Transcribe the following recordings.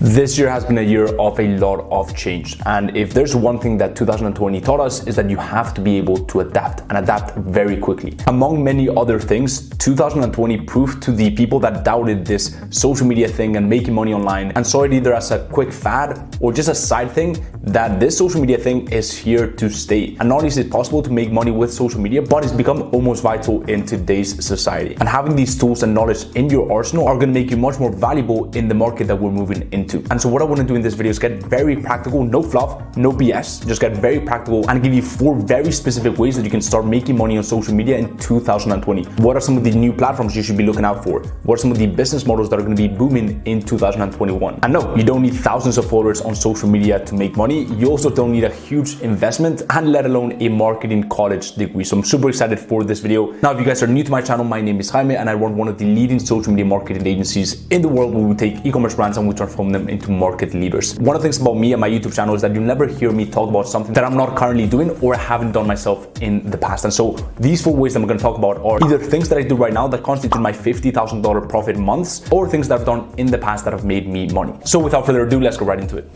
This year has been a year of a lot of change, and if there's one thing that 2020 taught us is that you have to be able to adapt and adapt very quickly. Among many other things, 2020 proved to the people that doubted this social media thing and making money online and saw it either as a quick fad or just a side thing, that this social media thing is here to stay. And not only is it possible to make money with social media, but it's become almost vital in today's society. And having these tools and knowledge in your arsenal are going to make you much more valuable in the market that we're moving into. And so what I want to do in this video is get very practical, no fluff, no BS, just get very practical and give you 4 very specific ways that you can start making money on social media in 2020. What are some of the new platforms you should be looking out for? What are some of the business models that are going to be booming in 2021? And no, you don't need thousands of followers on social media to make money. You also don't need a huge investment and let alone a marketing college degree. So I'm super excited for this video. Now, if you guys are new to my channel, my name is Jaime and I run one of the leading social media marketing agencies in the world where we take e-commerce brands and we transform them into market leaders. One of the things about me and my YouTube channel is that you never hear me talk about something that I'm not currently doing or haven't done myself in the past. And so these 4 ways that I'm going to talk about are either things that I do right now that constitute my $50,000 profit months, or things that I've done in the past that have made me money. So without further ado, let's go right into it.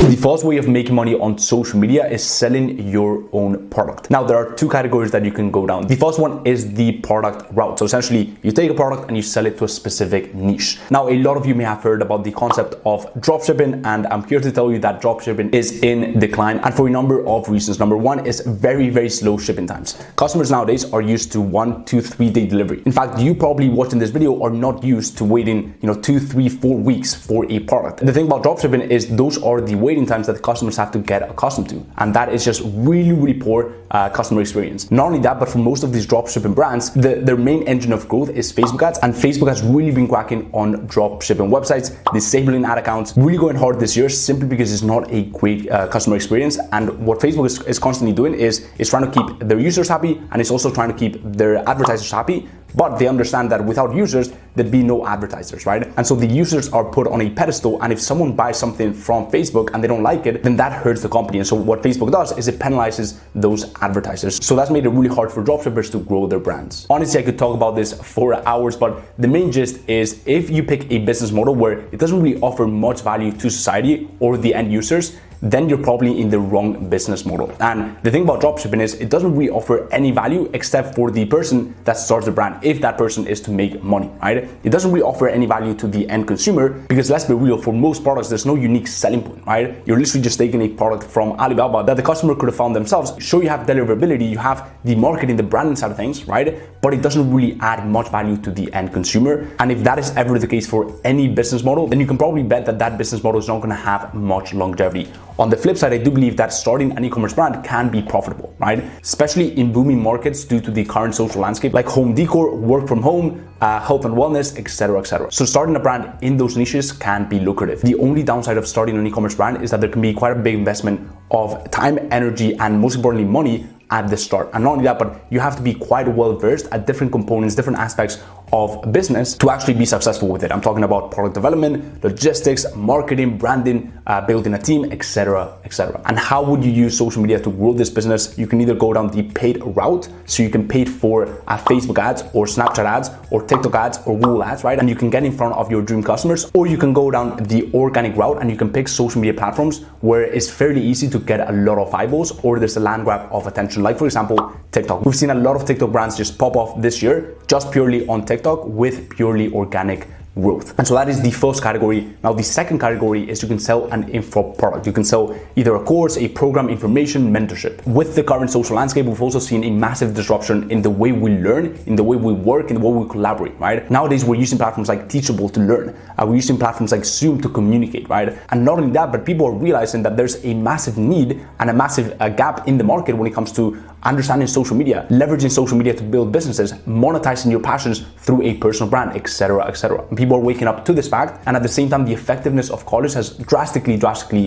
The first way of making money on social media is selling your own product. Now, there are 2 categories that you can go down. The first one is the product route. So essentially, you take a product and you sell it to a specific niche. Now, a lot of you may have heard about the concept of dropshipping, and I'm here to tell you that dropshipping is in decline, and for a number of reasons. Number 1 is very, very slow shipping times. Customers nowadays are used to 1 to 3 day delivery. In fact, you probably watching this video are not used to waiting, 2, 3, 4 weeks for a product. The thing about dropshipping is those are the waiting times that customers have to get accustomed to, and that is just really, really poor customer experience. Not only that, but for most of these dropshipping brands, their main engine of growth is Facebook ads, and Facebook has really been cracking on dropshipping websites, disabling ad accounts, really going hard this year simply because it's not a great customer experience. And what Facebook is constantly doing is trying to keep their users happy, and it's also trying to keep their advertisers happy. But they understand that without users, there'd be no advertisers, right? And so the users are put on a pedestal, and if someone buys something from Facebook and they don't like it, then that hurts the company. And so what Facebook does is it penalizes those advertisers. So that's made it really hard for dropshippers to grow their brands. Honestly, I could talk about this for hours, but the main gist is if you pick a business model where it doesn't really offer much value to society or the end users, then you're probably in the wrong business model. And the thing about dropshipping is it doesn't really offer any value except for the person that starts the brand, if that person is to make money, right? It doesn't really offer any value to the end consumer because, let's be real, for most products, there's no unique selling point, right? You're literally just taking a product from Alibaba that the customer could have found themselves. Sure, you have deliverability, you have the marketing, the branding side of things, right? But it doesn't really add much value to the end consumer. And if that is ever the case for any business model, then you can probably bet that that business model is not going to have much longevity. On the flip side, I do believe that starting an e-commerce brand can be profitable, right? Especially in booming markets due to the current social landscape like home decor, work from home, health and wellness, etc., etc. So starting a brand in those niches can be lucrative. The only downside of starting an e-commerce brand is that there can be quite a big investment of time, energy, and most importantly, money at the start. And not only that, but you have to be quite well versed at different components, different aspects of business to actually be successful with it. I'm talking about product development, logistics, marketing, branding, building a team, etc., etc. And how would you use social media to grow this business? You can either go down the paid route, so you can pay for Facebook ads or Snapchat ads or TikTok ads or Google ads, right? And you can get in front of your dream customers, or you can go down the organic route and you can pick social media platforms where it's fairly easy to get a lot of eyeballs, or there's a land grab of attention. Like for example, TikTok. We've seen a lot of TikTok brands just pop off this year just purely on TikTok with purely organic growth. And so that is the first category. Now, the second category is you can sell an info product. You can sell either a course, a program, information, mentorship. With the current social landscape, we've also seen a massive disruption in the way we learn, in the way we work, in the way we collaborate, right? Nowadays, we're using platforms like Teachable to learn. We're using platforms like Zoom to communicate, right? And not only that, but people are realizing that there's a massive need and a massive gap in the market when it comes to understanding social media, leveraging social media to build businesses, monetizing your passions through a personal brand, etc., etc. People are waking up to this fact, and at the same time, the effectiveness of college has drastically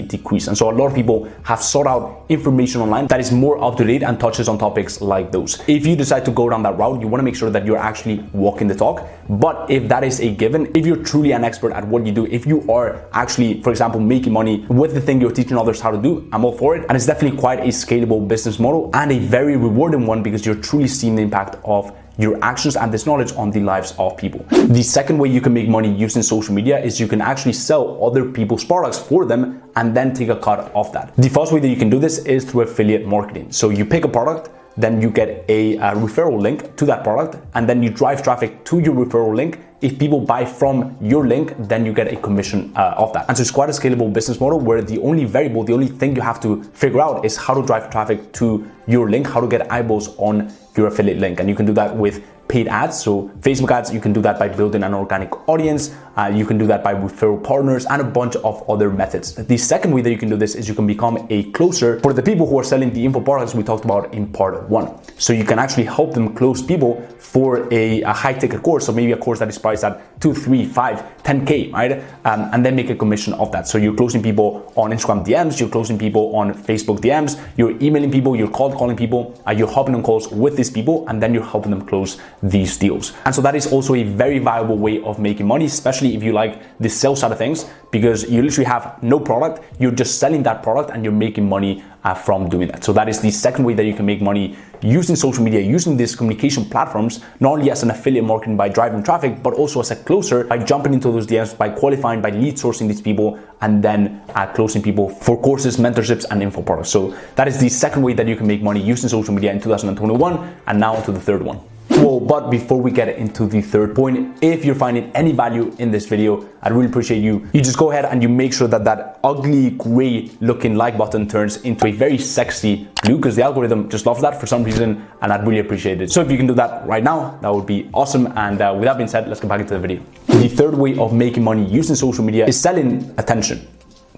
decreased. And so a lot of people have sought out information online that is more up to date and touches on topics like those. If you decide to go down that route, you want to make sure that you're actually walking the talk. But if that is a given, if you're truly an expert at what you do, if you are actually, for example, making money with the thing you're teaching others how to do, I'm all for it. And it's definitely quite a scalable business model and a very rewarding one because you're truly seeing the impact of your actions and this knowledge on the lives of people. The second way you can make money using social media is you can actually sell other people's products for them and then take a cut of that. The first way that you can do this is through affiliate marketing. So you pick a product, then you get a referral link to that product, and then you drive traffic to your referral link. If people buy from your link, then you get a commission of that. And so it's quite a scalable business model where the only variable, the only thing you have to figure out is how to drive traffic to your link, how to get eyeballs on your affiliate link. And you can do that with paid ads. So Facebook ads, you can do that by building an organic audience. You can do that by referral partners and a bunch of other methods. The second way that you can do this is you can become a closer for the people who are selling the info products we talked about in part 1. So you can actually help them close people for a high ticket course. So maybe a course that is priced at 2, 3, 5, 10K, right? And then make a commission of that. So you're closing people on Instagram DMs, you're closing people on Facebook DMs, you're emailing people, you're cold calling people, you're hopping on calls with these people, and then you're helping them close these deals. And so that is also a very viable way of making money, especially if you like the sales side of things, because you literally have no product, you're just selling that product and you're making money from doing that. So that is the second way that you can make money using social media, using these communication platforms, not only as an affiliate marketing by driving traffic, but also as a closer by jumping into those DMs, by qualifying, by lead sourcing these people, and then closing people for courses, mentorships, and info products. So that is the second way that you can make money using social media in 2021. And now to the third one. Well, but before we get into the third point, if you're finding any value in this video, I'd really appreciate you just go ahead and you make sure that that ugly gray looking like button turns into a very sexy blue, because the algorithm just loves that for some reason, and I'd really appreciate it. So if you can do that right now, that would be awesome. And with that being said, let's get back into the video. The third way of making money using social media is selling attention.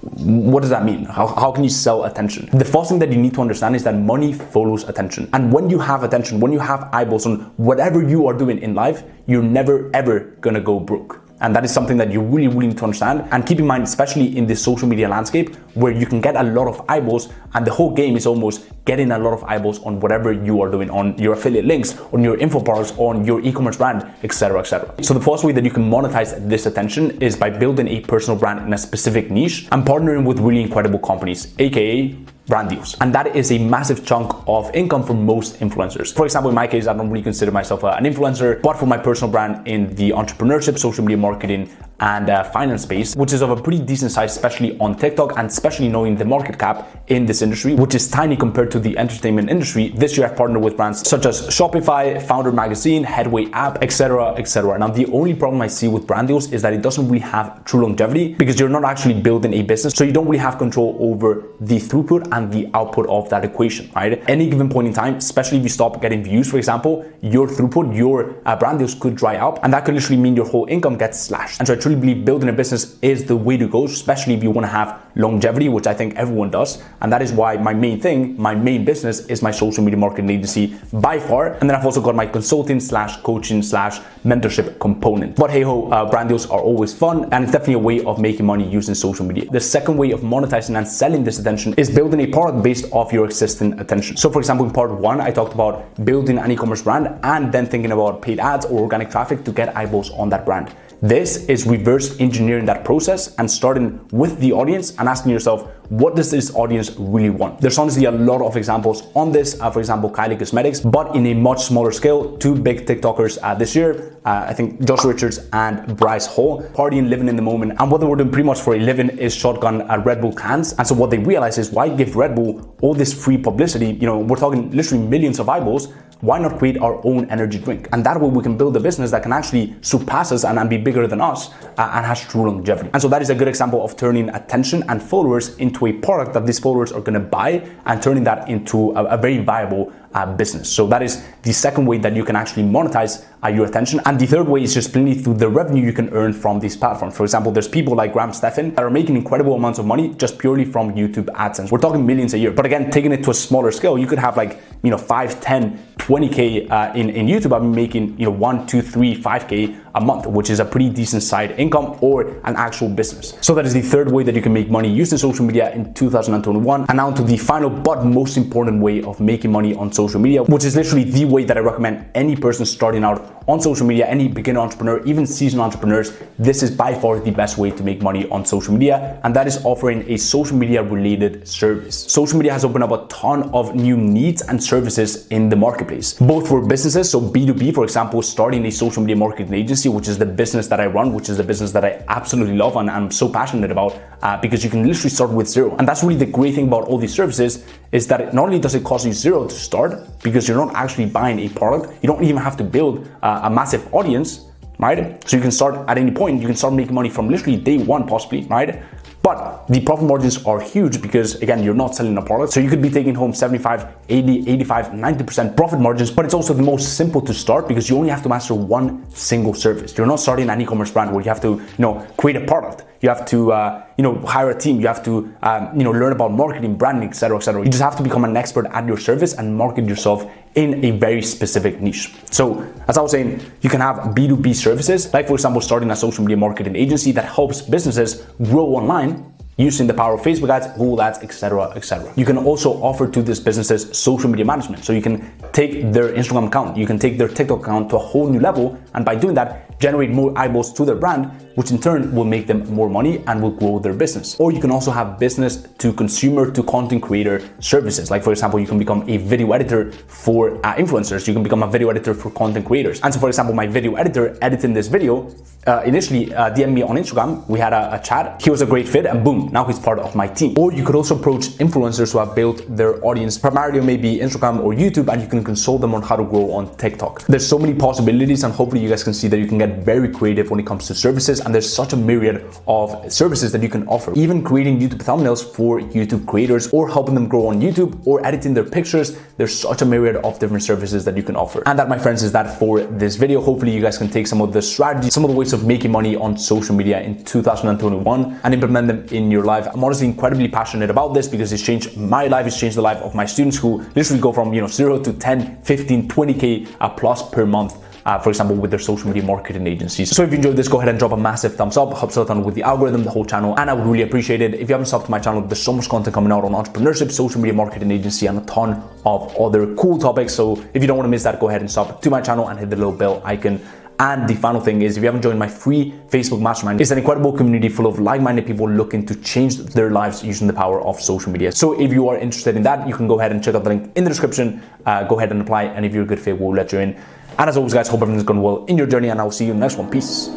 What does that mean? How can you sell attention? The first thing that you need to understand is that money follows attention. And when you have attention, when you have eyeballs on whatever you are doing in life, you're never ever gonna go broke. And that is something that you really need to understand and keep in mind, especially in this social media landscape where you can get a lot of eyeballs, and the whole game is almost getting a lot of eyeballs on whatever you are doing, on your affiliate links, on your info products, on your e-commerce brand, etc., etc. So the first way that you can monetize this attention is by building a personal brand in a specific niche and partnering with really incredible companies, aka brand deals. And that is a massive chunk of income for most influencers. For example, in my case, I don't really consider myself an influencer, but for my personal brand in the entrepreneurship, social media marketing, and finance space, which is of a pretty decent size, especially on TikTok, and especially knowing the market cap in this industry, which is tiny compared to the entertainment industry. This year I've partnered with brands such as Shopify, Founder Magazine, Headway app, etc., etc. Now, the only problem I see with brand deals is that it doesn't really have true longevity because you're not actually building a business. So you don't really have control over the throughput and the output of that equation, right? Any given point in time, especially if you stop getting views, for example, your throughput, your brand deals could dry up, and that could literally mean your whole income gets slashed. And so I truly believe building a business is the way to go, especially if you want to have longevity, which I think everyone does. And that is why my main thing, my main business is my social media marketing agency by far. And then I've also got my consulting / coaching / mentorship component. But hey ho, brand deals are always fun, and it's definitely a way of making money using social media. The second way of monetizing and selling this attention is building a product based off your existing attention. So for example, in part 1, I talked about building an e-commerce brand and then thinking about paid ads or organic traffic to get eyeballs on that brand. This is reverse engineering that process and starting with the audience and asking yourself, what does this audience really want? There's honestly a lot of examples on this. For example, Kylie Cosmetics, but in a much smaller scale. 2 big TikTokers this year, I think Josh Richards and Bryce Hall, partying, living in the moment. And what they were doing pretty much for a living is shotgun Red Bull cans. And so what they realized is, why give Red Bull all this free publicity? You know, we're talking literally millions of eyeballs. Why not create our own energy drink? And that way we can build a business that can actually surpass us and be bigger than us and has true longevity. And so that is a good example of turning attention and followers into a product that these followers are gonna buy and turning that into a very viable business. So that is the second way that you can actually monetize your attention. And the third way is just plainly through the revenue you can earn from these platforms. For example, there's people like Graham Stephan that are making incredible amounts of money just purely from YouTube AdSense. We're talking millions a year. But again, taking it to a smaller scale, you could have like, 5, 10, 20K in YouTube. I'm making 1, 2, 3, 5K a month, which is a pretty decent side income or an actual business. So that is the third way that you can make money using social media in 2021. And now to the final but most important way of making money on social media, which is literally the way that I recommend any person starting out on social media, any beginner entrepreneur, even seasoned entrepreneurs. This is by far the best way to make money on social media, and that is offering a social media related service. Social media has opened up a ton of new needs and services in the marketplace, both for businesses, so B2B, for example, starting a social media marketing agency, which is the business that I run, which is the business that I absolutely love and I'm so passionate about, because you can literally start with zero. And that's really the great thing about all these services, is that not only does it cost you zero to start, because you're not actually buying a product, you don't even have to build a massive audience, right? So you can start at any point, you can start making money from literally day one possibly, right? But the profit margins are huge because, again, you're not selling a product. So you could be taking home 75, 80, 85, 90% profit margins, but it's also the most simple to start because you only have to master one single service. You're not starting an e-commerce brand where you have to, create a product. You have to, hire a team. You have to, learn about marketing, branding, etc., etc. You just have to become an expert at your service and market yourself in a very specific niche. So as I was saying, you can have B2B services, like for example, starting a social media marketing agency that helps businesses grow online using the power of Facebook ads, Google ads, etc., etc. You can also offer to these businesses social media management. So you can take their Instagram account, you can take their TikTok account to a whole new level, and by doing that, generate more eyeballs to their brand, which in turn will make them more money and will grow their business. Or you can also have business to consumer to content creator services. Like for example, you can become a video editor for influencers. You can become a video editor for content creators. And so for example, my video editor editing this video, initially DM'd me on Instagram. We had a chat. He was a great fit and boom, now he's part of my team. Or you could also approach influencers who have built their audience primarily on maybe Instagram or YouTube, and you can consult them on how to grow on TikTok. There's so many possibilities, and hopefully you guys can see that you can get very creative when it comes to services, and there's such a myriad of services that you can offer. Even creating YouTube thumbnails for YouTube creators, or helping them grow on YouTube, or editing their pictures. There's such a myriad of different services that you can offer. And that, my friends, is that for this video. Hopefully you guys can take some of the strategies, some of the ways of making money on social media in 2021 and implement them in your life. I'm honestly incredibly passionate about this because it's changed my life, it's changed the life of my students who literally go from 0 to 10, 15, 20k plus per month. For example, with their social media marketing agencies. So if you enjoyed this, go ahead and drop a massive thumbs up. Helps out a ton with the algorithm, the whole channel, and I would really appreciate it. If you haven't subbed to my channel, there's so much content coming out on entrepreneurship, social media marketing agency, and a ton of other cool topics. So if you don't want to miss that, go ahead and sub to my channel and hit the little bell icon. And the final thing is, if you haven't joined my free Facebook mastermind, it's an incredible community full of like-minded people looking to change their lives using the power of social media. So if you are interested in that, you can go ahead and check out the link in the description. Go ahead and apply, and if you're a good fit, we'll let you in. And as always, guys, hope everything's going well in your journey, and I will see you in the next one. Peace.